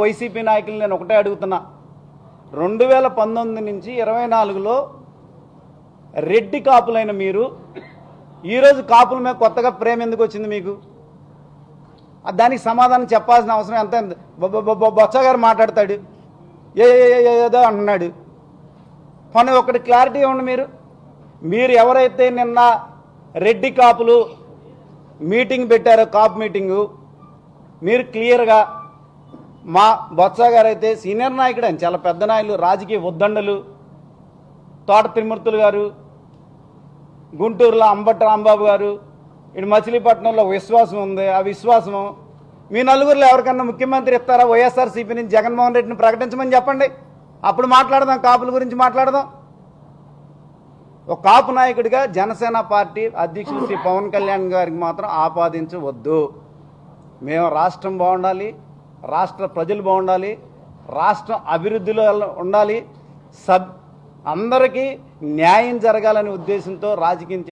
YCP నాయకులు నేను ఒకటే అడుగుతున్నా, 2019 నుంచి 24లో రెడ్డి కాపులైన మీరు ఈరోజు కాపుల మీద కొత్తగా ప్రేమ ఎందుకు వచ్చింది మీకు? దానికి సమాధానం చెప్పాల్సిన అవసరం ఎంత? బొత్స గారు మాట్లాడతాడు, ఏదో అంటున్నాడు. కానీ ఒకటి క్లారిటీ ఇవ్వండి. మీరు ఎవరైతే నిన్న రెడ్డి కాపులు మీటింగ్ పెట్టారో, కాపు మీటింగు, మీరు క్లియర్గా మా బొత్స గారు అయితే సీనియర్ నాయకుడు, ఆయన చాలా పెద్ద నాయకులు, రాజకీయ ఉద్దండలు, తోట త్రిమూర్తులు గారు, గుంటూరులో అంబటి రాంబాబు గారు, ఇటు మచిలీపట్నంలో విశ్వాసం ఉంది. ఆ విశ్వాసము మీ నలుగురిలో ఎవరికన్నా ముఖ్యమంత్రి ఇస్తారా? వైఎస్ఆర్సీపీ నుంచి జగన్మోహన్ రెడ్డిని ప్రకటించమని చెప్పండి, అప్పుడు మాట్లాడదాం, కాపుల గురించి మాట్లాడదాం. ఒక కాపు నాయకుడిగా జనసేన పార్టీ అధ్యక్షుడు శ్రీ పవన్ కళ్యాణ్ గారికి మాత్రం ఆపాదించవద్దు. మేము రాష్ట్రం బాగుండాలి, రాష్ట్ర ప్రజలు బాగుండాలి, రాష్ట్రం అభివృద్ధిలో ఉండాలి, అందరికీ న్యాయం జరగాలనే ఉద్దేశంతో రాజకీయం